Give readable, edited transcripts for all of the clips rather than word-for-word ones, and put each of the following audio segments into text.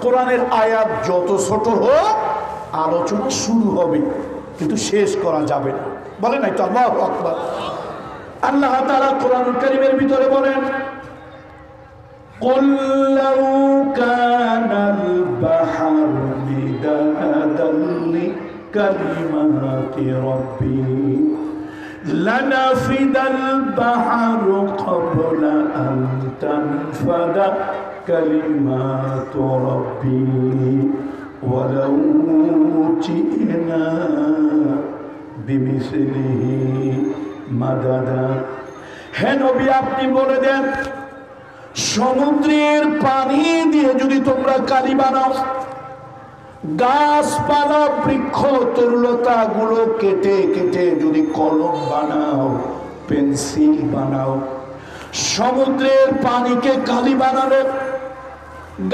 কোরআনের আয়াত যত ছোট হোক আলোচনা শুরু হবে, কিন্তু শেষ করা যাবে না। বলেন না তো আল্লাহু আকবার। আল্লাহ তাআলা কোরআনুল কারীমের ভিতরে বলেন, قل لو كان البحر مدادا لكلمات ربي لنفد البحر قبل أن تنفد كلمات ربي ولو جئنا بمثله مددا। হে নবী, আপনি বলে দেন, সমুদ্রের পানি দিয়ে যদি তোমরা কালি বানাও, গাছপালা বৃক্ষ তরুলতা গুলো কেটে কেটে যদি কলম বানাও, পেন্সিল বানাও, সমুদ্রের পানিকে কালি বানালে,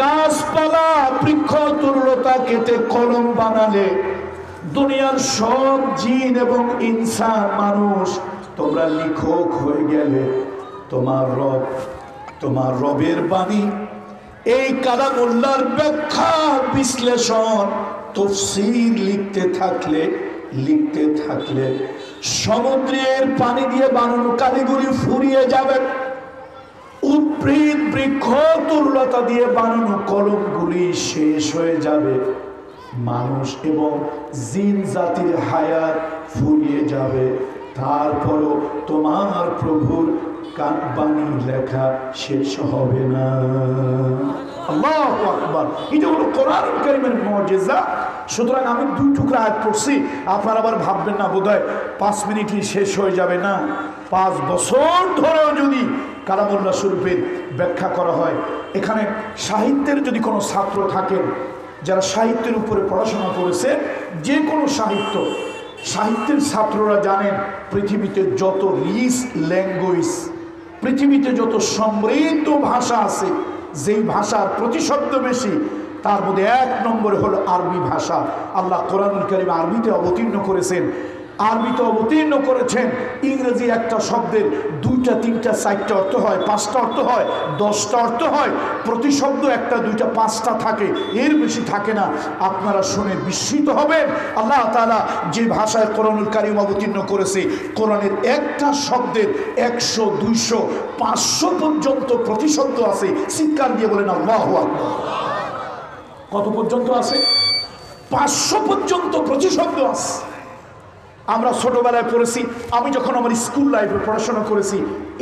গাছপালা বৃক্ষ তরুলতা কেটে কলম বানালে, দুনিয়ার সব জিন এবং ইনসান মানুষ তোমরা লেখক হয়ে গেলে, তোমার রবের বাণী এই কালামুল্লাহর ব্যাখ্যা বিশ্লেষণ তাফসীর লিখতে থাকলে সমুদ্রের পানি দিয়ে বানানো কালিগুলি ফুরিয়ে যাবে, উদ্ভিদ বৃক্ষ তরুলতা দিয়ে বানানো কলমগুলি শেষ হয়ে যাবে, মানুষ এবং জিন জাতির হায়াত ফুরিয়ে যাবে, তারপরও তোমার প্রভুর বাণী লেখা শেষ হবে না। আল্লাহু আকবার। এটা হলো কোরআনুল কারীমের মুজিজা। সুতরাং আমি 2 টুকরা আয়াত পড়ছি, আপনারা আবার ভাববেন না বোধহয় 5 মিনিটই শেষ হয়ে যাবে। না, 5 বছর ধরেও যদি কালামুল্লাহ শরীফের ব্যাখ্যা করা হয়, এখানে সাহিত্যের যদি কোনো ছাত্র থাকেন যারা সাহিত্যের উপরে পড়াশোনা করেছে, যে কোনো সাহিত্যের ছাত্ররা জানেন পৃথিবীতে যত রিচ ল্যাঙ্গুয়েজ, পৃথিবীতে যত সমৃদ্ধ ভাষা আছে, যেই ভাষার প্রতিশব্দ বেশি তার মধ্যে 1 নম্বরে হলো আরবি ভাষা। আল্লাহ কোরআনুল কারীম আরবিতে অবতীর্ণ করেছেন, আরবিতে অবতীর্ণ করেছেন। ইংরেজি একটা শব্দের 2টা 3টা 4টা অর্থ হয়, 5টা অর্থ হয়, 10টা অর্থ হয়, প্রতিশব্দ 1টা 2টা 5টা থাকে, এর বেশি থাকে না। আপনারা শুনে বিস্মিত হবেন, আল্লাহ তাআলা যে ভাষায় কোরআনুল কারীম অবতীর্ণ করেছে, কোরআনের একটা শব্দের 100 200 500 পর্যন্ত প্রতিশব্দ আছে। চিৎকার দিয়ে বলেন আল্লাহু আকবার। কত পর্যন্ত আছে? 500 পর্যন্ত প্রতিশব্দ আছে। আমরা ছোটবেলায় পড়েছি, আমি যখন আমার স্কুল লাইফে পড়াশোনা করেছি,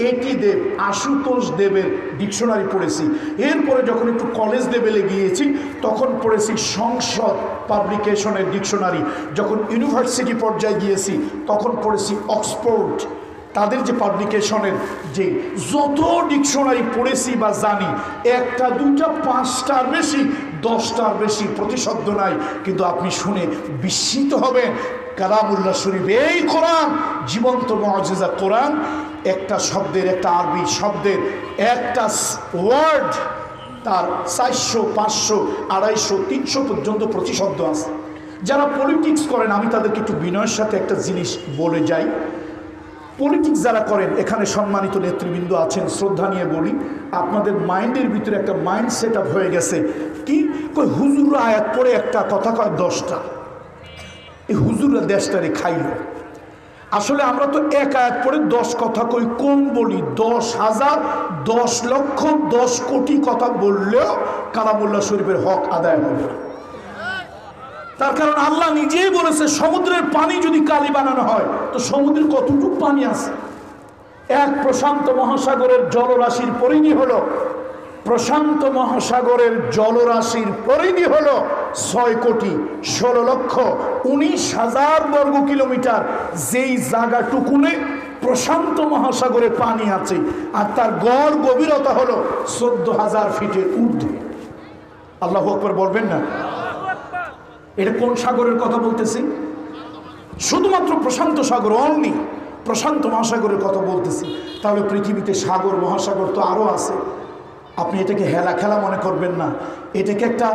এটি দেব, আশুতোষ দেবের ডিকশনারি পড়েছি। এরপরে যখন একটু কলেজ লেভেলে গিয়েছি তখন পড়েছি সংসদ পাবলিকেশনের ডিকশনারি। যখন ইউনিভার্সিটি পর্যায়ে গিয়েছি তখন পড়েছি অক্সফোর্ড, তাদের যে পাবলিকেশনের যে যত ডিকশনারি পড়েছি বা জানি, 1টা 2টা 5টার বেশি 10টার বেশি প্রতিশব্দ নাই। কিন্তু আপনি শুনে বিস্মিত হবেন, কালামুল্লাহ শরীফ, এই কোরআন জীবন্ত মুজিজা কোরআন, একটা শব্দের, একটা আরবি শব্দের একটা ওয়ার্ড তার 400 500 250 300 পর্যন্ত প্রতিশব্দ আছে। যারা পলিটিক্স করেন, আমি তাদেরকে একটু বিনয়ের সাথে একটা জিনিস বলে যাই। পলিটিক্স যারা করেন, এখানে সম্মানিত নেতৃবৃন্দ আছেন, শ্রদ্ধা নিয়ে বলি, আপনাদের মাইন্ডের ভিতরে একটা মাইন্ড সেট আপ হয়ে গেছে কি, কই হুজুররা আয়াত পড়ে একটা কথা কয় 10টা, এই হুজুররা দেশটারে খাইল। আসলে আমরা তো এক আয়াত পড়ে 10 কথা কই, কোন বলি 10,000 10 লক্ষ 10 কোটি কথা বললেও কালামুল্লাহ শরীফের হক আদায় হবে। তার কারণ আল্লাহ নিজেই বলেছে, সমুদ্রের পানি যদি কালি বানানো হয় তো সমুদ্রের কতটুকু পানি আছে? এক প্রশান্ত মহাসাগরের জলরাশির পরিধি হলো, প্রশান্ত মহাসাগরের জলরাশির পরিধি হলো 6,16,19,000 বর্গ কিলোমিটার। যেই জায়গাটুকুনে প্রশান্ত মহাসাগরে পানি আছে আর তার গড় গভীরতা হলো 14,000 ফিটের ঊর্ধ্বে। আল্লাহু আকবার বলবেন না? এটা কোন সাগরের কথা বলতেছি? শুধুমাত্র প্রশান্ত সাগর, অনলি প্রশান্ত মহাসাগরের কথা বলতেছি। তাহলে পৃথিবীতে সাগর মহাসাগর তো আরো আছে। আপনি এটাকে হেলা খেলা মনে করবেন না, এটাকে একটা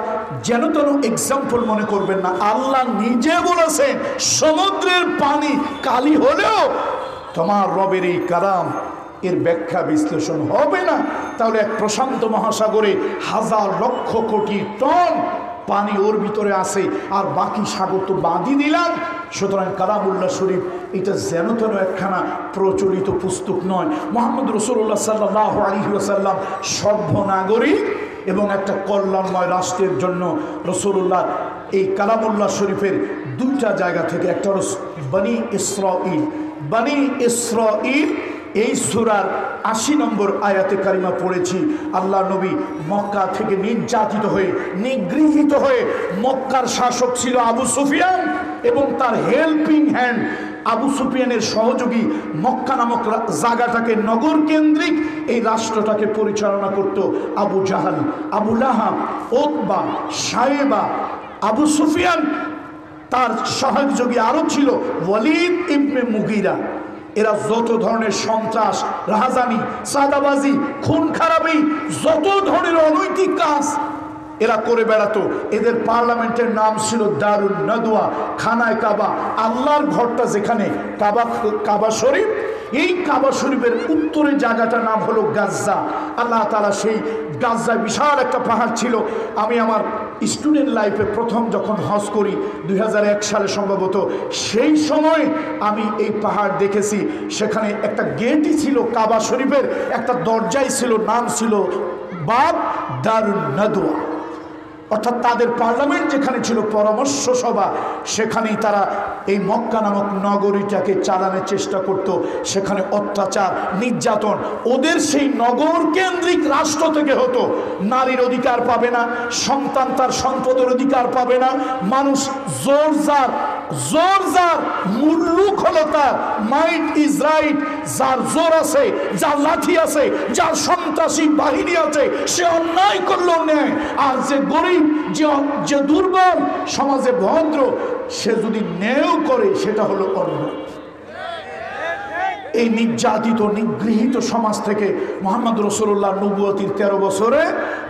যেন তেন এক্সাম্পল মনে করবেন না। আল্লাহ নিজে বলেছেন, সমুদ্রের পানি কালি হলেও তোমার রবের এই কালাম এর ব্যাখ্যা বিশ্লেষণ হবে না, তাহলে এক প্রশান্ত মহাসাগরে হাজার লক্ষ কোটি টন পানি ওর ভিতরে আসে, আর বাকি সাগর তো বাঁধি দিলাম। সুতরাং কালামুল্লাহ শরীফ এটা যেন তেন একখানা প্রচলিত পুস্তক নয়। মুহাম্মদ রাসূলুল্লাহ সাল্লাল্লাহু আলাইহি ওয়াসাল্লাম সভ্য নাগরিক এবং একটা কল্যাণময় রাষ্ট্রের জন্য রাসূলুল্লাহ এই কালামুল্লাহ শরীফের দুইটা জায়গা থেকে, একটা হলো বনি ইসরাঈল, বনি ইসরাঈল এই সূরার ৮০ নম্বর আয়াতে কারিমা পড়েছি। আল্লাহ নবী মক্কা থেকে নির্যাতিত হয়ে, নিগৃহীত হয়ে, মক্কার শাসক ছিল আবু সুফিয়ান এবং তার হেল্পিং হ্যান্ড আবু সুফিয়ানের সহযোগী মক্কা নামক জায়গাটাকে নগর কেন্দ্রিক এই রাষ্ট্রটাকে পরিচালনা করত আবু জাহাল, আবু লাহাব, উতবা, সাইবা, আবু সুফিয়ান। তার সহযোগী আরও ছিল ওয়ালিদ ইবনে মুগীরা। এরা যত ধরনের সন্ত্রাস, রাহাজানি, সাদাবাজি, খুন খারাপি, যত ধরনের অনৈতিক কাজ এরা করে বেড়াতো। এদের পার্লামেন্টের নাম ছিল দারুন নাদওয়া, খানায় কাবা, আল্লাহর ঘরটা যেখানে, কাবা শরীফ। এই কাবা শরীফের উত্তরের জায়গাটার নাম হলো গাজ্জা। আল্লাহ তাআলা সেই গাজ্জায় বিশাল একটা পাহাড় ছিল। আমি আমার স্টুডেন্ট লাইফে প্রথম যখন হজ করি 2001 সালে সম্ভবত, সেই সময় আমি এই পাহাড় দেখেছি। সেখানে একটা গেটই ছিল কাবা শরীফের, একটা দরজাই ছিল, নাম ছিল বাব দারুন নাদওয়া। অর্থাৎ তাদের পার্লামেন্ট যেখানে ছিল, পরামর্শ সভা, সেখানেই তারা এই মক্কা নামক নগরীটাকে চালানোর চেষ্টা করত। সেখানে অত্যাচার, নির্যাতন ওদের সেই নগর কেন্দ্রিক রাষ্ট্র থেকে হতো। নারীর অধিকার পাবে না, সন্তান তার সম্পদের অধিকার পাবে না, মানুষ জোর যার মুল্লুক হলো তার, মাইট ইজ রাইট, যার জোর আছে, যার লাঠি আছে, যার সন্ত্রাসী বাহিনী আছে, সে অন্যায় করলেও নেয়। আর যে গরিব, যে দুর্বল, সমাজে ভদ্র, সে যদি ন্যায় করে সেটা হলো অন্যায়। এই নির্যাতিত, নিগৃহীত সমাজ থেকে মুহাম্মদ রাসূলুল্লাহ নবুয়তির 13 বছরে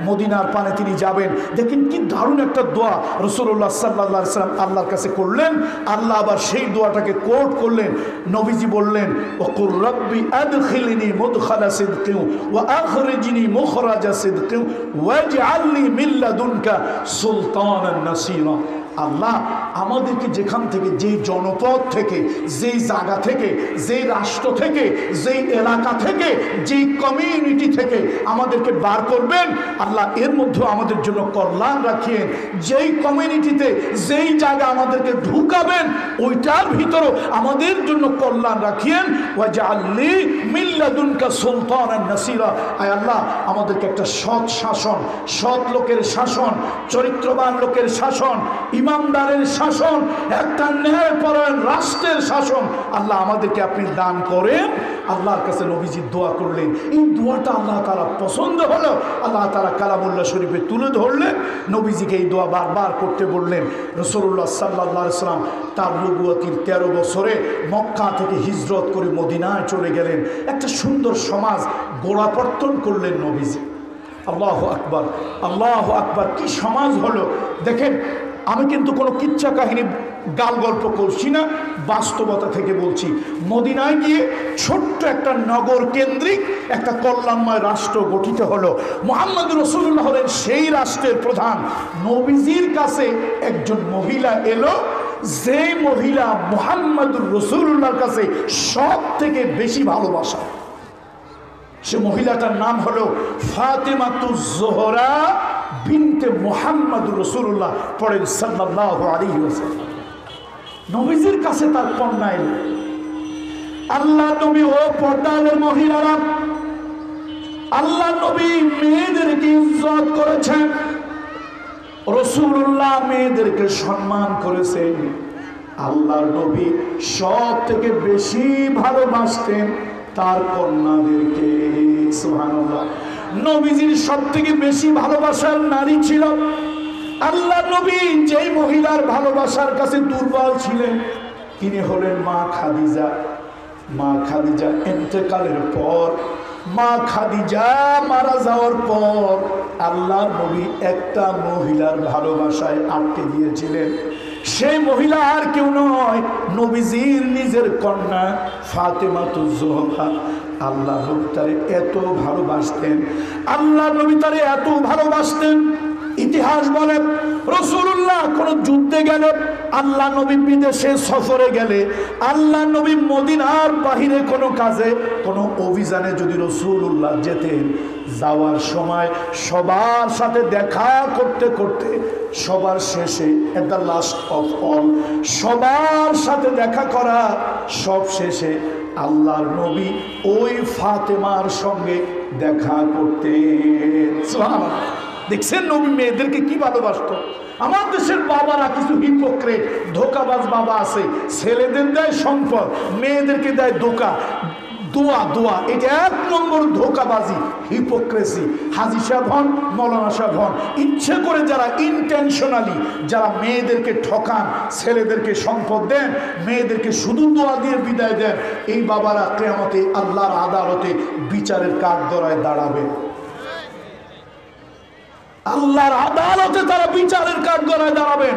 মদিনার পানে তিনি যাবেন। দেখেন কি দারুণ একটা দোয়া রাসূলুল্লাহ সাল্লাল্লাহু আলাইহি ওয়াসাল্লাম আল্লাহর কাছে করলেন। আল্লাহ আবার সেই দোয়াটাকে কোট করলেন। নবীজি বললেন, ওয়াকুর রাব্বি আদখিলনি মুদখালা সিদকিন ওয়া আখরিজনি মুখরাজা সিদকিন ওয়াজআলনি মিন লাদুনকা সুলতানান নাসীরা। আল্লাহ আমাদেরকে যেখান থেকে, যেই জনপদ থেকে, যেই জায়গা থেকে, যেই রাষ্ট্র থেকে, যেই এলাকা থেকে, যেই কমিউনিটি থেকে আমাদেরকে বার করবেন, আল্লাহ এর মধ্যে আমাদের জন্য কল্যাণ রাখিয়েন। যেই কমিউনিটিতে, যেই জায়গা আমাদেরকে ঢুকাবেন, ওইটার ভিতরও আমাদের জন্য কল্যাণ রাখিয়েন। ওয়াজআলনি মিন লাদুনকা সুলতানান নাসীরা। আয় আল্লাহ আমাদেরকে একটা সৎ শাসন, সৎ লোকের শাসন, চরিত্রবান লোকের শাসন, ইমানদারের শাসন, একটা ন্যায়পরায়ণ রাষ্ট্রের শাসন আল্লাহ আমাদেরকে আপনি দান করেন। আল্লাহর কাছে নবীজি দোয়া করলেন। এই দোয়াটা আল্লাহ তাআলা পছন্দ হলো। আল্লাহ তাআলা কালামুল্লাহ শরীফে তুলে ধরলেন। নবীজিকে এই দোয়া বারবার করতে বললেন। রাসূলুল্লাহ সাল্লাল্লাহু আলাইহি ওয়াসাল্লাম তার নবুয়তির 13 বছরে মক্কা থেকে হিজরত করে মদিনায় চলে গেলেন। একটা সুন্দর সমাজ গোড়াপত্তন করলেন নবীজি। আল্লাহু আকবার, আল্লাহু আকবার, কি সমাজ হলো দেখেন। আমি কিন্তু কোনো কিচ্ছা কাহিনী, গাল গল্প করছি না, বাস্তবতা থেকে বলছি। মদিনায় গিয়ে ছোট্ট একটা নগর কেন্দ্রিক একটা কল্যাণময় রাষ্ট্র গঠিত হলো। মুহাম্মদ রাসূলুল্লাহ হলেন সেই রাষ্ট্রের প্রধান। নবীজির কাছে একজন মহিলা এলো, যে মহিলা মুহাম্মদুর রাসূলুল্লাহর কাছে সব থেকে বেশি ভালোবাসা। সে মহিলাটার নাম হলো ফাতেমাতুজ জোহরা বিনতে মুহাম্মদুর রাসূলুল্লাহ পড়েন সাল্লাল্লাহু আলাইহি ওয়াসাল্লাম। নবীজির কাছে তার কন্যা এলো। আল্লাহ নবী ও পর্দার মহিলারা, আল্লাহ নবী মেয়েদেরকে ইজ্জত করেছেন, রাসূলুল্লাহ মেয়েদেরকে সম্মান করেছেন। আল্লাহ নবী সব থেকে বেশি ভালোবাসতেন তার কন্যাদেরকে। সুবহানাল্লাহ। নবীজির সব থেকে বেশি ভালোবাসার নারী ছিল। আল্লাহ নবী যেই মহিলার ভালোবাসার কাছে দুর্বল ছিলেন, তিনি হলেন মা খাদিজা। মা খাদিজা ইন্তেকালের পর, মা খাদিজা মারা যাওয়ার পর আল্লাহ নবী একটা মহিলার ভালোবাসায় আটকে গিয়েছিলেন। সেই মহিলা আর কেউ নয়, নবীজির নিজের কন্যা ফাতেমাতুজ জোহরা। আল্লাহ নবী তারে এত ভালোবাসতেন, আল্লাহ নবী তারে এত ভালোবাসতেন। ইতিহাস বলে রাসূলুল্লাহ কোন যুদ্ধে গেলে, আল্লাহ নবী বিদেশে সফরে গেলে, আল্লাহ নবী মদিনার বাহিরে কোনো কাজে, কোনো অভিযানে যদি রাসূলুল্লাহ যেতেন, যাওয়ার সময় সবার সাথে দেখা করতে করতে সবার শেষে at the last of all, সবার সাথে দেখা করা সব শেষে আল্লাহর নবী ওই ফাতেমার সঙ্গে দেখা করতেন। সুবহানাল্লাহ। দেখছেন নবী মেয়েদেরকে কি ভালোবাসতো। আমার দেশের বাবারা কিছু হিপোক্রেট ধোকাবাজ বাবা আছে, ছেলেদের দেয় সম্পদ, মেয়েদেরকে দেয় দোয়া। দোয়া এটা 1 নম্বর ধোকাবাজি, হিপোক্রেসি। হাজী সাহেব হন, মৌলানা সাহেব হন, ইচ্ছে করে যারা ইনটেনশনালি যারা মেয়েদেরকে ঠকান, ছেলেদেরকে সম্পদ দেন, মেয়েদেরকে শুধু দোয়া দিয়ে বিদায় দেন, এই বাবারা কিয়ামতে আল্লাহর আদালতে বিচারের কাঠগড়ায় দাঁড়াবে। আল্লাহর আদালতে তারা বিচারের কাঠগড়ায় দাঁড়াবেন।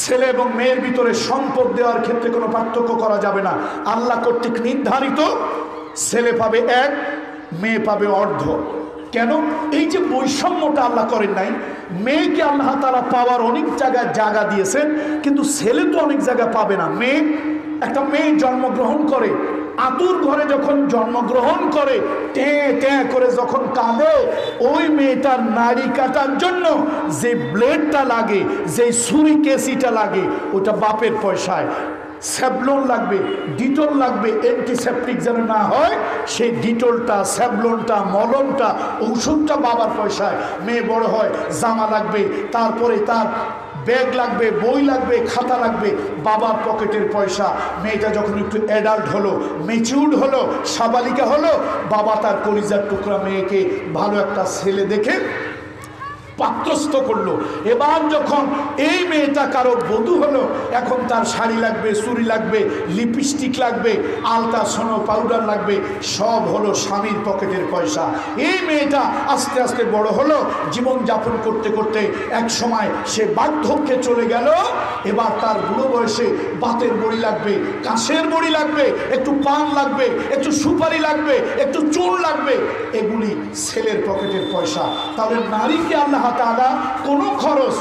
ছেলে এবং মেয়ের ভিতরে সম্পদ দেওয়ার ক্ষেত্রে কোনো পার্থক্য করা যাবে না। আল্লাহ কর্তৃক নির্ধারিত, ছেলে পাবে 1, মেয়ে পাবে অর্ধ। কেন? এই যে বৈষম্যটা আল্লাহ করেন নাই, মেয়েকে আল্লাহ তাআলা পাওয়ার অনেক জায়গায় জায়গা দিয়েছেন, কিন্তু ছেলে তো অনেক জায়গা পাবে না। একটা মেয়ে জন্মগ্রহণ করে, আতুর ঘরে যখন জন্মগ্রহণ করে, ট্যাঁ করে যখন কাঁদে, ওই মেয়েটার নাড়ি কাটার জন্য যে ব্লেডটা লাগে, যে ছুরি কেসিটা লাগে, ওটা বাপের পয়সায়। স্যাভলন লাগবে, ডিটল লাগবে, অ্যান্টিসেপটিক যেন না হয়, সেই ডিটলটা, স্যাভলনটা, মলমটা, ঔষধটা বাবার পয়সায়। মেয়ে বড় হয়, জামা লাগবে, তারপরে তার ব্যাগ লাগবে, বই লাগবে, খাতা লাগবে, বাবার পকেটের পয়সা। মেয়েটা যখন একটু অ্যাডাল্ট হলো, ম্যাচিউরড হলো, সাবালিকা হলো, বাবা তার কলিজার টুকরা মেয়েকে ভালো একটা ছেলে দেখে পাত্রস্থ করলো। এবার যখন এই মেয়েটা কারো বধূ হলো, এখন তার শাড়ি লাগবে, চুড়ি লাগবে, লিপস্টিক লাগবে, আলতা সোনো পাউডার লাগবে, সব হলো স্বামীর পকেটের পয়সা। এই মেয়েটা আস্তে আস্তে বড় হলো, জীবন যাপন করতে করতে এক সময় সে বার্ধক্যে চলে গেল। এবার তার বুড়ো বয়সে বাতের বড়ি লাগবে, কাশের বড়ি লাগবে, একটু পান লাগবে, একটু সুপারি লাগবে, একটু চুন লাগবে, এগুলি ছেলের পকেটের পয়সা। তাহলে নারীকে আল্লাহ তাআলা কোনো খরচ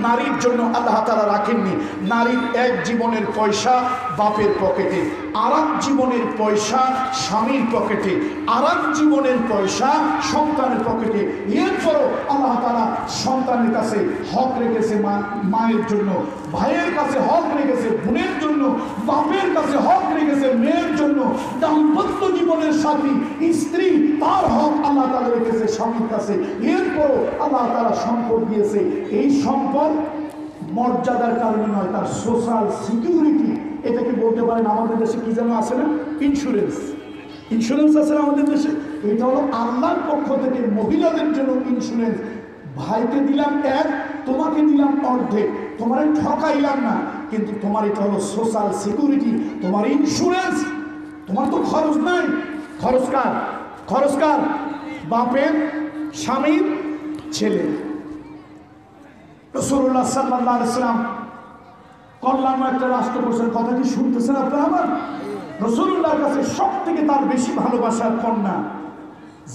নারীর জন্য আল্লাহ তাআলা রাখেননি। নারীর এক জীবনের পয়সা বাপের পকেটে, আর এক জীবনের পয়সা স্বামীর পকেটে, আর এক জীবনের পয়সা সন্তানের পকেটে। এরপরও আল্লাহ তাআলা সন্তানের কাছে হক রেখেছে মায়ের জন্য, ভাইয়ের কাছে হক রেখেছে বোনের জন্য, বাপের কাছে হক রেখেছে মেয়ের জন্য, দাম্পত্য জীবনের সাথী স্ত্রী তার হক আল্লাহ তাআলা রেখেছে স্বামীর কাছে। এরপরও আল্লাহ তাআলা সম্পদ দিয়েছে। এই সম্পদ মর্যাদার কারণে নয়, তার সোশ্যাল সিকিউরিটি। এটাকে বলতে পারেন আমাদের দেশে কি যেন আছে না, ইন্স্যুরেন্স আছে না আমাদের দেশে। এটা হলো আল্লাহর পক্ষ থেকে মহিলাদের জন্য ইন্স্যুরেন্স। ভাইকে দিলাম 1, তোমাকে দিলাম অর্ধেক, তোমার ঠকাইলাম না, কিন্তু তোমার এটা হলো সোশ্যাল সিকিউরিটি, তোমার ইন্স্যুরেন্স। তোমার তো খরচ নাই, খরচ কার? বাপের, স্বামীর, ছেলে। রাসূলুল্লাহ সাল্লাল্লাহু আলাইহি ওয়াসাল্লাম কল্যাণ একটা রাষ্ট্র করছেন। কথা কি শুনতেছেন আপনারা? আমার রাসূলুল্লাহর কাছে সব থেকে তার বেশি ভালোবাসার কন্যা,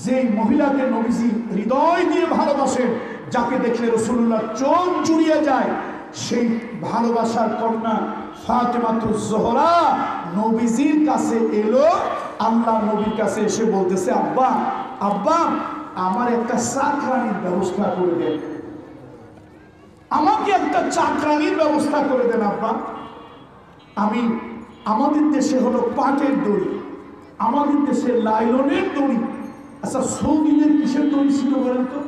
যে মহিলাকে নবীজি হৃদয় দিয়ে ভালোবাসেন, যাকে দেখলে রাসূলুল্লাহ চোখ জুড়িয়ে যায়, সেই ভালোবাসার কন্যা ফাতেমাতুজ জোহরা নবীজির কাছে এলো। আল্লাহ নবীর কাছে এসে বলতেছে, আব্বা আমার একটা চাকরানির ব্যবস্থা করে দেন, আমাকে একটা চাকরানির ব্যবস্থা করে দেন আব্বা। আমাদের দেশে হলো পাটের দড়ি, আমাদের দেশে লাইলনের দড়ি। আচ্ছা, সৌদিদের কিসের দড়ি ছিল বলেন তো?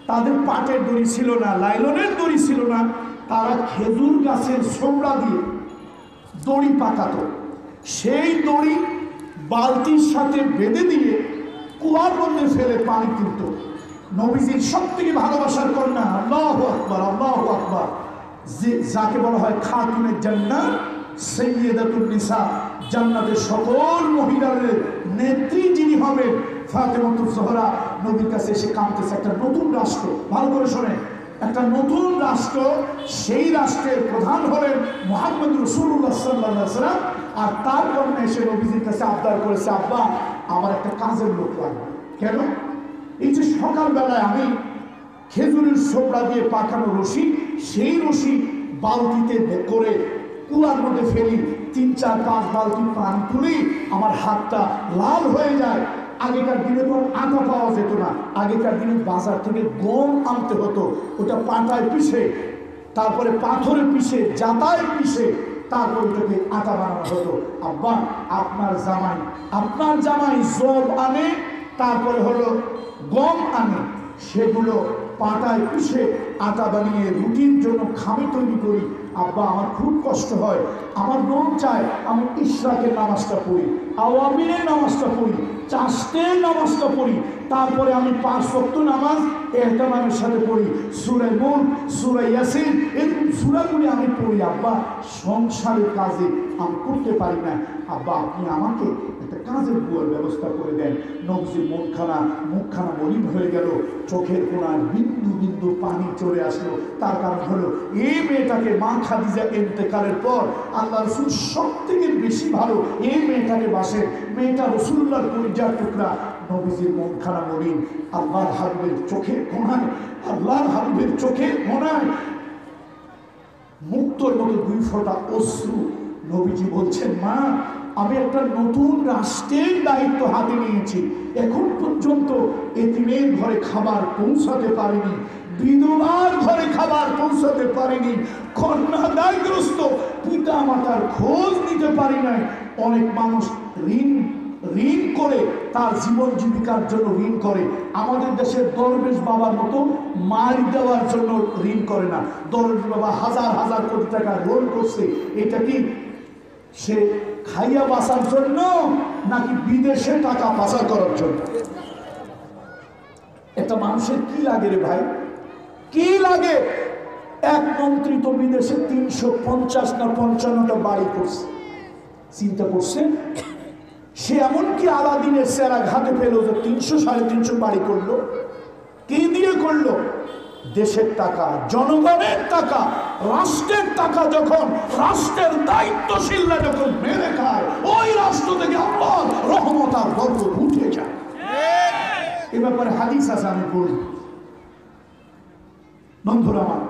তাদের পাটের দড়ি ছিল না, লাইলনের দড়ি ছিল না, তারা খেজুর গাছের ছোবড়া দিয়ে দড়ি পাকাতো। সেই দড়ি বালতির সাথে বেঁধে দিয়ে কুয়ার মধ্যে ফেলে পানি তুলত। নবীজির সব থেকে ভালোবাসার কন্যা, আল্লাহু আকবার, আল্লাহু আকবার, যাকে বলা হয় খাতুনে জান্নাত, সাইয়্যিদাতুন নিসা, জান্নাতের সকল মহিলাদের নেত্রী যিনি হবেন, ফাতেমাতুজ জোহরা নবীর কাছে এসে কাঁদতেছে। একটা নতুন রাষ্ট্র, ভালো করে শোনেন, একটা নতুন রাষ্ট্র, সেই রাষ্ট্রের প্রধান হলেন মুহাম্মদ রাসূলুল্লাহ সাল্লাল্লাহু আলাইহি ওয়াসাল্লাম। আর তার কন্যা এসে নবীজির কাছে আবদার করেছে, আব্বা আমার একটা কাজের লোক লাগবে। কেন? এই যে সকালবেলায় আমি খেজুরের ছোবড়া দিয়ে পাকানো রশি, সেই রশি বালতিতে করে কুয়ার মধ্যে ফেলি, 3-4-5 বালতি পানি তুলি, আমার হাতটা লাল হয়ে যায়। আগেকার দিনে তো আটা পাওয়া যেত না, আগেকার দিনে বাজার থেকে গম আনতে হতো, ওটা পাটায় পিষে, তারপরে পাথরে পিষে, জাতায় পিষে, তারপর ওটাকে আটা বানানো হতো। আব্বা আপনার জামাই জব আনে, তারপরে হলো গম আনে, সেগুলো পাটায় পিষে আটা বানিয়ে রুটির জন্য খামি তৈরি করি। আব্বা আমার খুব কষ্ট হয়, আমার মন চায় আমি ইশরাকের নামাজটা পড়ি, আওয়ামিনের নামাজটা পড়ি, চাষতের নামাজটা পড়ি, তারপরে আমি 5 ওয়াক্ত নামাজ এহতেমামের সাথে পড়ি, সূরা মুলক, সূরা ইয়াসিন, এই সূরাগুলি আমি পড়ি। আব্বা সংসারের কাজে আমি করতে পারি না, আব্বা আপনি আমাকে একটা কাজের বুয়ার ব্যবস্থা করে দেন। নবজির মুখখানা মলিন হয়ে গেল, চোখের কোণায় বিন্দু বিন্দু পানি চলে আসলো। তার কারণ হলো এই মেয়েটাকে মা খাদিজা ইন্তেকালের পর আল্লাহ রাসূল সব থেকে বেশি ভালো এই মেয়েটাকে বাসেন। মেয়েটা রাসূলুল্লাহর কলিজার টুকরা। নবীজির মুখখানা মলিন, আল্লাহর হাবিবের চোখের কোণায় মুক্তর মতো 2 ফোঁটা অশ্রু। নবীজি বলছেন, মা আমি একটা নতুন রাষ্ট্রের দায়িত্ব হাতে নিয়েছি, এখন পর্যন্ত এতিমের ঘরে খাবার পৌঁছাতে পারিনি, বিধবার ঘরে খাবার পৌঁছাতে পারিনি, কন্যাদায়গ্রস্ত পিতা মাতার খোঁজ নিতে পারি নাই। অনেক মানুষ ঋণ করে তার জীবন জীবিকার জন্য ঋণ করে, আমাদের দেশের দরবেশ বাবার মতো মারি দেওয়ার জন্য ঋণ করে না। দরবেশ বাবা হাজার হাজার কোটি টাকা লোন করছে, এটা কি সে খাইয়া বাঁচার জন্য নাকি বিদেশে টাকা পাচার করার জন্য? এটা মানুষের কি লাগে রে ভাই, কি লাগে? এক মন্ত্রী তো বিদেশে 350 না 55টা বাড়ি করছে, চিন্তা করছে। সে এমনকি আলাদিনের সেরা ঘাটে পেল যে 300-350 বাড়ি করলো। কি দিয়ে করলো? দেশের টাকা, জনগণের টাকা, রাষ্ট্রের টাকা। যখন রাষ্ট্রের দায়িত্বশীলরা যখন মেরে খায়, ওই রাষ্ট্র থেকে আল্লাহর রহমত আর বরকত উঠে যায়। এ ব্যাপারে হাদিস আছে, আমি বলি। বন্ধুরা আমার,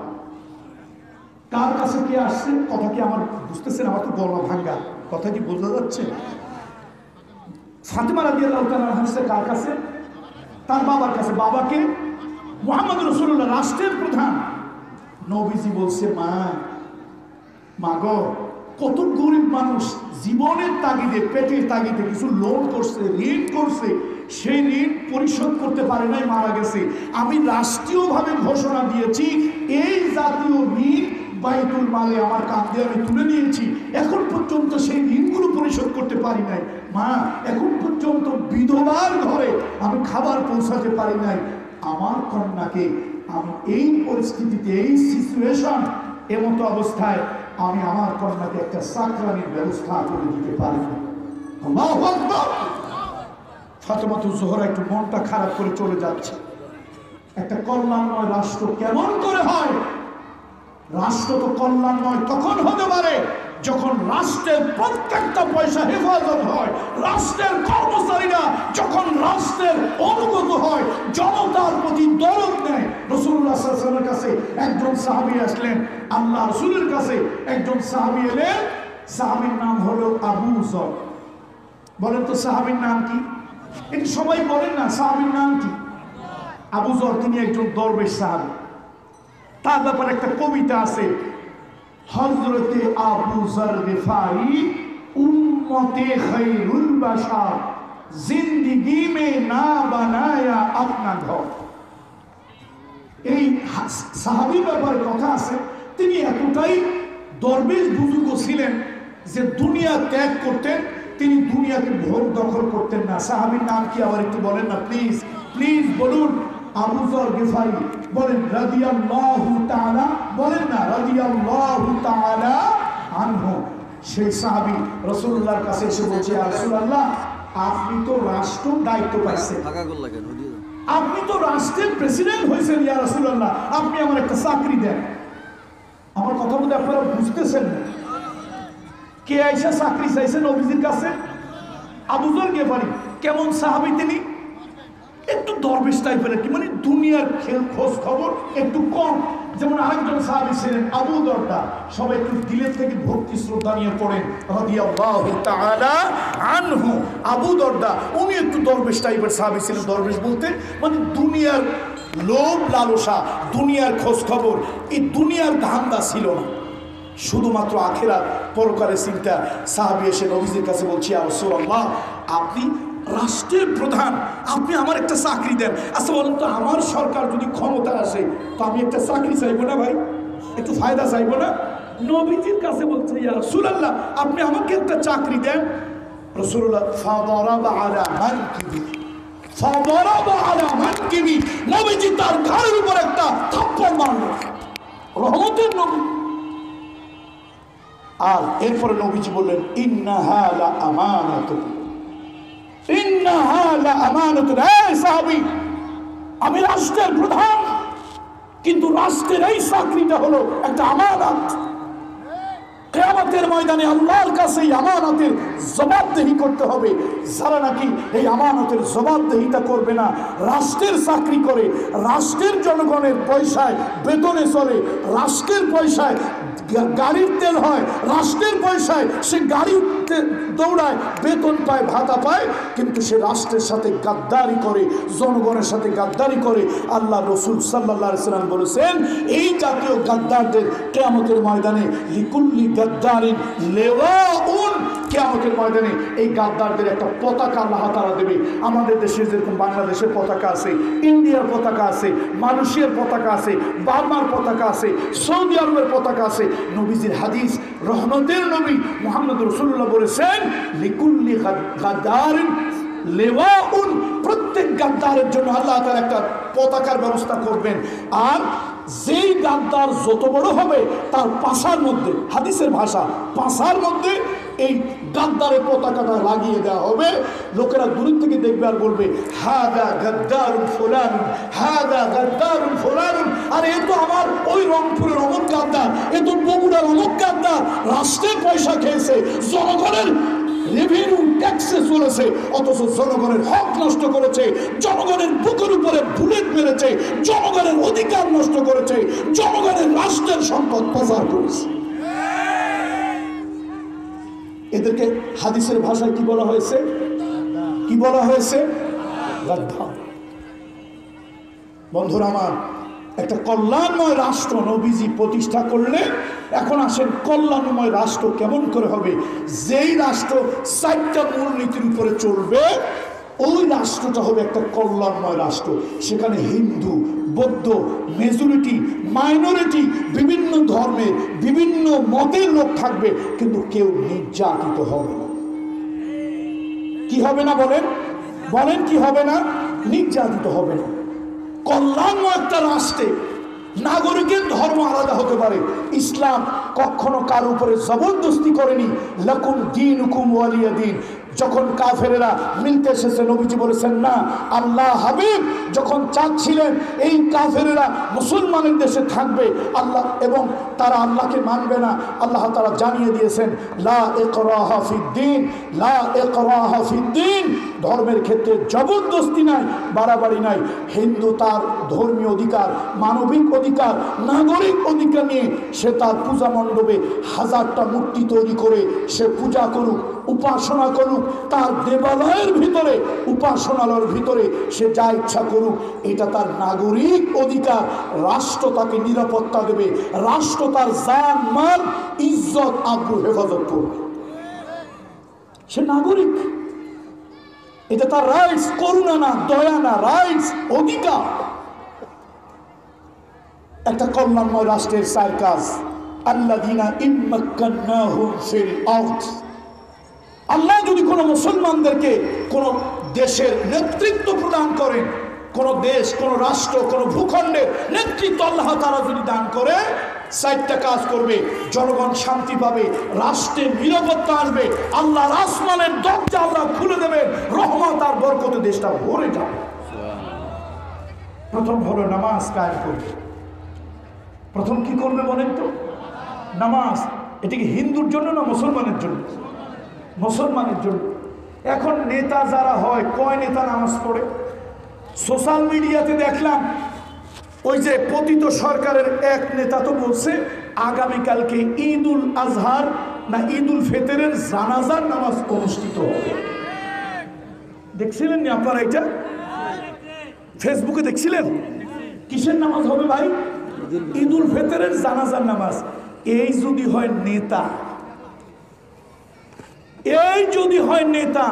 কার কাছে কে আসছে? কথা কি আমার বুঝতেছেন? আমার তো গলা ভাঙ্গা, কথা কি বোঝা যাচ্ছে? ফাতেমা রাদিয়াল্লাহু তাআলা আসছে কার কাছে? তার বাবার কাছে। বাবাকে মুহাম্মদ রাসূলুল্লাহ, রাষ্ট্রের প্রধান। নবীজি বলছে, মা গো, কত গরিব মানুষ জীবনের তাগিদে, পেটের তাগিদে কিছু লোন করছে, ঋণ করছে, সেই ঋণ পরিশোধ করতে পারে নাই, মারা গেছে। আমি রাষ্ট্রীয়ভাবে ঘোষণা দিয়েছি এই জাতীয় ঋণ বাইতুল মালে আমার কাঁধে আমি তুলে নিয়েছি, এখন পর্যন্ত সেই ঋণগুলো পরিশোধ করতে পারি নাই। মা, এখন পর্যন্ত বিধবার ঘরে আমি খাবার পৌঁছাতে পারি নাই। আমার কন্যাকে আমি এই পরিস্থিতিতে, এই সিচুয়েশন, এমতো অবস্থায় আমি আমার কন্যাকে একটা চাকরানির ব্যবস্থা করে দিতে পারি না। আল্লাহু আকবার। ফাতেমাতুজ জোহরা একটু মনটা খারাপ করে চলে যাচ্ছে। একটা কল্যাণময় রাষ্ট্র কেমন করে হয়? রাষ্ট্র তো কল্যাণময় তখন হতে পারে যখন রাষ্ট্রের প্রত্যেকটা পয়সা হেফাজত হয়, রাষ্ট্রের কর্মচারীরা যখন রাষ্ট্রের অনুগত হয়, জনতার প্রতি দরদ নেয়। রাসূলুল্লাহ সাল্লাল্লাহু আলাইহি ওয়াসাল্লামের কাছে একজন সাহাবী আসলেন, আল্লাহ রাসূলের কাছে একজন সাহাবী এলেন। সাহাবীর নাম হলো আবু যর। বলেন তো সাহাবীর নাম কি? এটা সবাই বলেন না, সাহাবীর নাম কি? আবু যর। তিনি একজন দরবেশ সাহাবী। তার ব্যাপারে একটা কবিতা আছে, হযরতে আবু যর গিফারি উম্মতে খৈরুল বাশার, জিন্দেগি মে না বানায়া আপনা ঘর। এই সাহাবীর ব্যাপারে কথা আছে, তিনি এতটাই দরবেশ বুজুর্গ ছিলেন যে দুনিয়া ত্যাগ করতেন, তিনি দুনিয়াকে ভোগ দখল করতেন না। সাহাবীর নাম কি আবার একটু বলেন না প্লিজ, প্লিজ বলুন। আবু যর গিফারি। বলেন রাদিয়াল্লাহু তাআলা, বলেন না রাদিয়াল্লাহু তাআলা আনহু। সেই সাহাবী রাসূলুল্লাহর কাছে এসে বলছে, ইয়া রাসূলুল্লাহ, আপনি তো রাষ্ট্র দায়িত্ব পাইছেন, আপনি তো রাষ্ট্রের প্রেসিডেন্ট হয়েছেন, ইয়া রাসূলুল্লাহ, আপনি আমার একটা চাকরি দেন। আমার কথা বলতে আপনারা বুঝতেছেন না? কে আইসা চাকরি চাইছে নবীজির কাছে? আবু যর গিফারি। কেমন সাহাবী তিনি? একটু দরবেশ টাইপের, কি মানে দুনিয়ার খোঁজ খবর একটু কম। যেমন আরেকজন সাহাবী ছিলেন আবু দরদা, সবাই একটু দিলের থেকে ভক্তি শ্রদ্ধা নিয়ে পড়েন রাদিয়াল্লাহু তাআলা আনহু। আবু দরদা উনি একটু দরবেশ টাইপের সাহাবী ছিলেন। দরবেশ বলতে মানে দুনিয়ার লোভ লালসা, দুনিয়ার খোঁজ খবর, এই দুনিয়ার ধান্দা ছিল না, শুধুমাত্র আখিরাত পরকালের চিন্তা। সাহাবী এসে নবীজির কাছে বলছি, ইয়া রাসূলুল্লাহ, আপনি রাষ্ট্রের প্রধান, আপনি আমার একটা চাকরি দেন। আচ্ছা বলেন তো, আমার সরকার যদি ক্ষমতা আসে তো আমি একটা চাকরি চাইবো না ভাই? একটু ফায়দা চাইবো না? নবীজির কাছে বলছে, ইয়া রাসূলুল্লাহ, আপনি আমাকে একটা চাকরি দেন। রাসূলুল্লাহ ফাদারাবা আলা মানকিবি, ফাদারাবা আলা মানকিবি, নবীজি তার ঘাড়ের উপর একটা থাপ্পড় মারলেন, রহমতের নবী। আর এরপরে নবীজি বললেন, ইন্নাহা লা আমানাতুন, ইন্নাহা লা আমানাতুন। এই সাহাবী, আমি রাষ্ট্রের প্রধান, কিন্তু রাষ্ট্রের এই চাকরিটা হলো একটা আমানত। কিয়ামতের ময়দানে আল্লাহর কাছে এই আমানতের জবাবদেহি করতে হবে। যারা নাকি এই আমানতের জবাবদেহিতা করবে না, রাষ্ট্রের চাকরি করে, রাষ্ট্রের জনগণের পয়সায় বেতনে চলে, রাষ্ট্রের পয়সায় গাড়ির তেল হয়, রাষ্ট্রের পয়সায় সে গাড়িতে দৌড়ায়, বেতন পায়, ভাতা পায়, কিন্তু সে রাষ্ট্রের সাথে গাদ্দারি করে, জনগণের সাথে গাদ্দারি করে। আল্লাহ রসুল সাল্লাল্লাহু আলাইহি সাল্লাম বলেছেন, এই জাতীয় গাদ্দারদের কিয়ামতের ময়দানে লিকুল্লি গাদ্দারিন লেওয়াউন, কিয়ামতের ময়দানে এই গাদ্দারদের একটা পতাকা আল্লাহ তাআলা দেবে। আমাদের দেশে যেরকম বাংলাদেশের পতাকা আছে, ইন্ডিয়ার পতাকা আছে, মালয়েশিয়ার পতাকা আছে, বার্মার পতাকা আছে, সৌদি আরবের পতাকা আছে। নবীজির হাদিস, রহমতের নবী মুহাম্মদ রাসূলুল্লাহ বলেছেন, লিকুল্লি গাদ্দারিন লেওয়াউন, প্রত্যেক গাদ্দারের জন্য আল্লাহ তাআলা একটা পতাকার ব্যবস্থা করবেন। আর যেই গাদ্দার যত বড় হবে তার পাছার মধ্যে, হাদিসের ভাষা, পাছার মধ্যে এই গাদ্দারের পতাকাটা লাগিয়ে দেওয়া হবে। লোকেরা দূর থেকে দেখবে আর বলবে, হাদা গাদ্দারুন ফুলান, হাদা গাদ্দারুন ফুলান। আর এ তো আমার ওই রংপুরের অমুক গাদ্দার, এ তো বগুড়ার অমুক গাদ্দার, রাষ্ট্রের পয়সা খেয়েছে, জনগণের রেভিনিউ ট্যাক্সে চলেছে, অথচ জনগণের হক নষ্ট করেছে, জনগণের বুকের উপরে বুলেট মেরেছে, জনগণের অধিকার নষ্ট করেছে, জনগণের রাষ্ট্রের সম্পদ পাচার করেছে। এদেরকে হাদিসের ভাষায় কি বলা হয়েছে? কি বলা হয়েছে? গাদ্দার। বন্ধুরা আমার, একটা কল্যাণময় রাষ্ট্র নবীজি প্রতিষ্ঠা করলে, এখন আসেন কল্যাণময় রাষ্ট্র কেমন করে হবে? যেই রাষ্ট্র 4টা মূলনীতির উপরে চলবে, ওই রাষ্ট্রটা হবে একটা কল্যাণময় রাষ্ট্র। সেখানে হিন্দু, বৌদ্ধ, মেজরিটি, মাইনরিটি, বিভিন্ন ধর্মের, বিভিন্ন মতের লোক থাকবে, কিন্তু কেউ নির্যাতিত হবে না। কি হবে না বলেন? বলেন কি হবে না? নির্যাতিত হবে না। কল্যাণময় একটা রাষ্ট্রে নাগরিকের ধর্ম আলাদা হতে পারে। ইসলাম কখনো কার উপরে জবরদস্তি করেনি। লাকুম দীনুকুম ওয়ালিয়া দীন। যখন কাফেরেরা মিলতে এসেছে, নবীজি বলেছেন না। আল্লাহ হাবিব যখন চাচ্ছিলেন এই কাফেরেরা মুসলমানের দেশে থাকবে আল্লাহ, এবং তারা আল্লাহকে মানবে না, আল্লাহ তাআলা জানিয়ে দিয়েছেন, লা ইকরাহা ফিদ্দীন, লা ইকরাহা ফিদ্দীন। ধর্মের ক্ষেত্রে জবরদস্তি নাই, বাড়াবাড়ি নাই। হিন্দু তার ধর্মীয় অধিকার, মানবিক অধিকার, নাগরিক অধিকার নিয়ে সে তার পূজা মণ্ডপে 1000টা মূর্তি তৈরি করে সে পূজা করুক, উপাসনা করুক, তার দেবালয়ের ভিতরে, উপাসনালয়ের ভিতরে সে যা ইচ্ছা করুক, এটা তার নাগরিক অধিকার। রাষ্ট্র তাকে নিরাপত্তা দেবে, রাষ্ট্র তার জান, মাল, ইজ্জত, আব্রু হেফাজত করবে। সে নাগরিক, এটা তার রাইটস, করুণা না, দয়া না, রাইটস, অধিকার। একটা কল্যাণময় রাষ্ট্রের 4 কাজ। আল্লাযীনা ইম্মাক্কান্নাহুম ফিল আরদ। আল্লাহ যদি কোনো মুসলমানদেরকে কোন দেশের নেতৃত্ব প্রদান করেন, কোন দেশ, কোন রাষ্ট্র, কোন ভূখণ্ডের নেতৃত্ব আল্লাহ তাআলা যদি দান করে, 4টা কাজ করবে। জনগণ শান্তি পাবে, রাষ্ট্রের নিরাপত্তা আসবে, আল্লাহর আসমানের দরজা আল্লাহ খুলে দেবে, রহমত আর বরকতে দেশটা ভরে যাবে। প্রথম হলো নামাজ কায়েম করবে। প্রথম কি করবে বলেন তো? নামাজ। এটা কি হিন্দুর জন্য না মুসলমানের জন্য? মুসলমানের জন্য। এখন নেতা যারা হয়, কয় নেতা নামাজ পড়ে? সোশ্যাল মিডিয়াতে দেখলাম ওই যে পতিত সরকারের এক নেতা তো বলছে আগামীকালকে ঈদুল আজহার না ঈদুল ফিতরের জানাজার নামাজ অনুষ্ঠিত হবে। দেখছিলেন না আপনারা? এটা ফেসবুকে দেখছিলেন? কিসের নামাজ হবে ভাই? ঈদুল ফিতরের জানাজার নামাজ। এই যদি হয় নেতা, এই যদি হয় নেতা,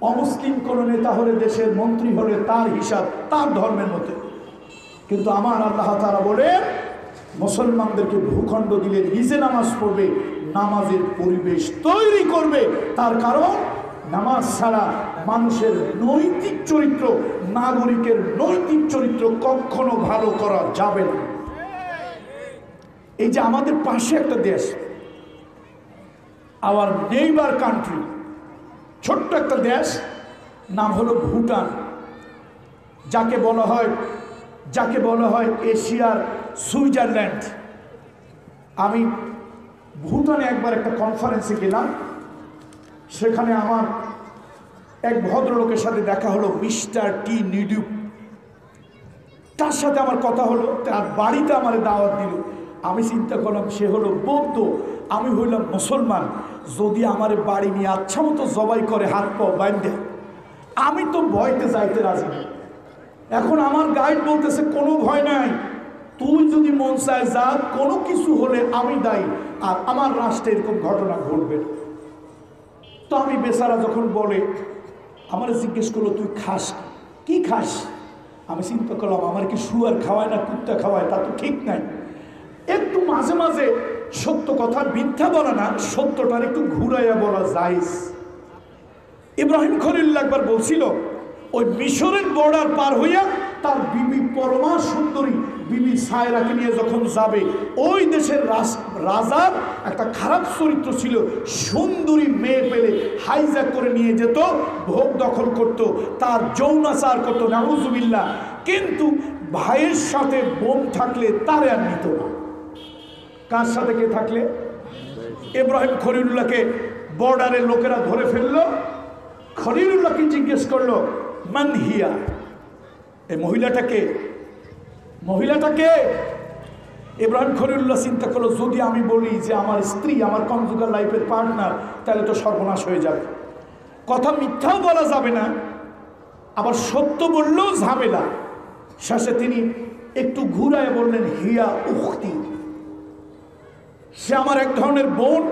অমুসলিম কোন নেতা হলে, দেশের মন্ত্রী হলে তার হিসাব তার ধর্মের মতে। কিন্তু আমার আল্লাহ তাআলা বলেন মুসলমানদেরকে ভূখণ্ড দিলে নিজে নামাজ পড়বে, নামাজের পরিবেশ তৈরি করবে। তার কারণ নামাজ ছাড়া মানুষের নৈতিক চরিত্র, নাগরিকের নৈতিক চরিত্র কখনো ভালো করা যাবে না। এই যে আমাদের পাশে একটা দেশ, আওয়ার নেইবার কান্ট্রি, ছোট্ট একটা দেশ, নাম হলো ভুটান, যাকে বলা হয় এশিয়ার সুইজারল্যান্ড। আমি ভুটানে একবার একটা কনফারেন্সে গেলাম, সেখানে আমার এক ভদ্রলোকের সাথে দেখা হলো, মিস্টার টি নিডুক। তার সাথে আমার কথা হলো, তার বাড়িতে আমার দাওয়াত দিল। আমি চিন্তা করলাম সে হলো বৌদ্ধ, আমি হইলাম মুসলমান, যদি আমার বাড়ি নিয়ে আচ্ছা মতো জবাই করে হাত পাও বাইন্ধে, আমি তো ভয়তে যাইতে রাজি না। এখন আমার গাইড বলতেছে কোনো ভয় নাই, তুই যদি মন চায় যা, কোনো কিছু হলে আমি দায়ী, আর আমার রাষ্ট্রে এরকম ঘটনা ঘটবে। তো আমি বেচারা যখন বলে, আমার জিজ্ঞেস করলো তুই খাস কি খাস? আমি চিন্তা করলাম আমার কি শুয়ার খাওয়ায় না কুত্তা খাওয়ায়, তা তো ঠিক নাই। একটু মাঝে মাঝে সত্য কথা, মিথ্যা বলা না, সত্যটার একটু ঘুরাইয়া বলা জায়েজ। ইব্রাহিম খলিলুল্লাহ একবার বলছিল, ওই মিশরের বর্ডার পার হইয়া তার বিবি পরমা সুন্দরী বিবি সায়রাকে নিয়ে যখন যাবে, ওই দেশের রাজার একটা খারাপ চরিত্র ছিল, সুন্দরী মেয়ে পেলে হাইজ্যাক করে নিয়ে যেত, ভোগ দখল করত, তার যৌনাচার করতো, নাউজুবিল্লাহ। কিন্তু ভাইয়ের সাথে বোন থাকলে তারে আর নিত না। কার সাথে কে থাকলে? ইব্রাহিম খলিলুল্লাহকে বর্ডারের লোকেরা ধরে ফেললো। খলিলুল্লাহকে জিজ্ঞেস করলো মান হিয়া, এই মহিলাটাকে ইব্রাহিম খলিলুল্লাহ চিন্তা করলো, যদি আমি বলি যে আমার স্ত্রী, আমার কনজুগাল লাইফের পার্টনার, তাহলে তো সর্বনাশ হয়ে যাবে। কথা মিথ্যাও বলা যাবে না, আবার সত্য বললেও ঝামেলা। শেষে তিনি একটু ঘুরায় বললেন হিয়া উখতি, সে আমার এক ধরনের বোন।